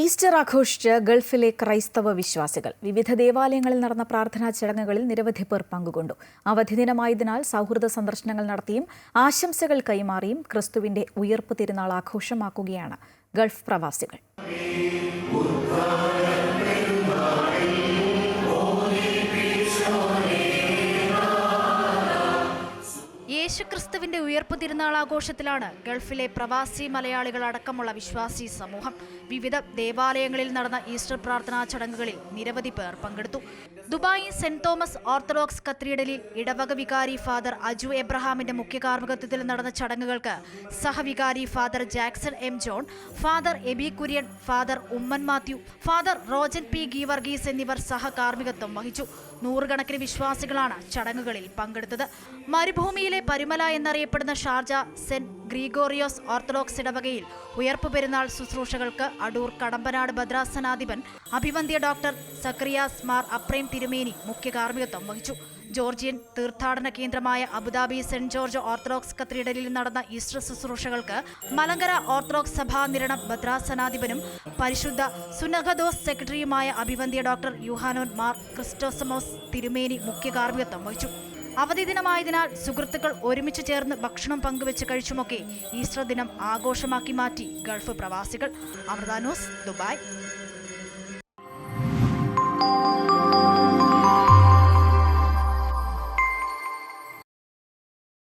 Easter ആഘോഷിച്ച് ഗൾഫിലെ ക്രൈസ്തവ വിശ്വാസികൾ വിവിധ ദേവാലയങ്ങളിൽ നടന്ന പ്രാർത്ഥനാ ചടങ്ങുകളിൽ നിരവധി പേർ പങ്കുകൊണ്ടു. അവധി ദിനമായതിനാൽ സൗഹൃദ സന്ദർശനങ്ങൾ നടത്തിയും ആശംസകൾ കൈമാറിയും ക്രിസ്തുവിന്റെ ഉയർപ്പ് തിരുനാൾ ആഘോഷമാക്കുകയാണ് ഗൾഫ് പ്രവാസികൾ. യേശുക്രിസ്തുവിന്റെ ഉയർപ്പ് തിരുനാൾ ആഘോഷത്തിലാണ് ഗൾഫിലെ പ്രവാസി മലയാളികൾ അടക്കമുള്ള വിശ്വാസി സമൂഹം. വിവിധ ദേവാലയങ്ങളിൽ നടന്ന ഈസ്റ്റർ പ്രാർത്ഥനാ ചടങ്ങുകളിൽ നിരവധി പേർ പങ്കെടുത്തു. ദുബായ് സെന്റ് തോമസ് ഓർത്തഡോക്സ് കത്തീഡ്രലിൽ ഇടവക വികാരി ഫാദർ അജു എബ്രഹാമിന്റെ മുഖ്യ കാർമ്മികത്വത്തിൽ നടന്ന ചടങ്ങുകൾക്ക് സഹവികാരി father Jackson M John, father Aby Kurian, father Oommen Mathew, father Rojan P Geevarghese എന്നിവർ സഹകാർമ്മികത്വം വഹിച്ചു. നൂറുകണക്കിന് വിശ്വാസികളാണ് ചടങ്ങുകളിൽ പങ്കെടുത്തത്. മരുഭൂമിയിലെ പരുമല എന്നറിയപ്പെടുന്ന ഷാർജ സെന്റ് ഗ്രിഗോറിയോസ് ഓർത്തഡോക്സ് ഇടവകയിൽ ഉയർപ്പ് പെരുന്നാൾ ശുശ്രൂഷകൾക്ക് അടൂർ കടമ്പനാട് ഭദ്രാസനാധിപൻ അഭിവന്ദ്യ ഡോക്ടർ സക്രിയാസ് മാർ അപ്രേം തിരുമേനി മുഖ്യ കാർമ്മികത്വം വഹിച്ചു. ജോർജിയൻ തീർത്ഥാടന കേന്ദ്രമായ അബുദാബി സെന്റ് ജോർജ് ഓർത്തഡോക്സ് കത്തീഡ്രലിൽ നടന്ന ഈസ്റ്റർ ശുശ്രൂഷകൾക്ക് മലങ്കര ഓർത്തഡോക്സ് സഭാ നിരണം ഭദ്രാസനാധിപനും പരിശുദ്ധ സുനഹദോസ് സെക്രട്ടറിയുമായ അഭിവന്ദ്യ ഡോക്ടർ യുഹാനോൻ മാർ ക്രിസ്റ്റോസമോസ് തിരുമേനി മുഖ്യ കാർമ്മികത്വം വഹിച്ചു. അവധി ദിനമായതിനാൽ സുഹൃത്തുക്കൾ ഒരുമിച്ച് ചേർന്ന് ഭക്ഷണം പങ്കുവെച്ച് കഴിച്ചുമൊക്കെ ഈസ്റ്റർ ദിനം ആഘോഷമാക്കി മാറ്റി ഗൾഫ് പ്രവാസികൾ. Amrita News, Dubai.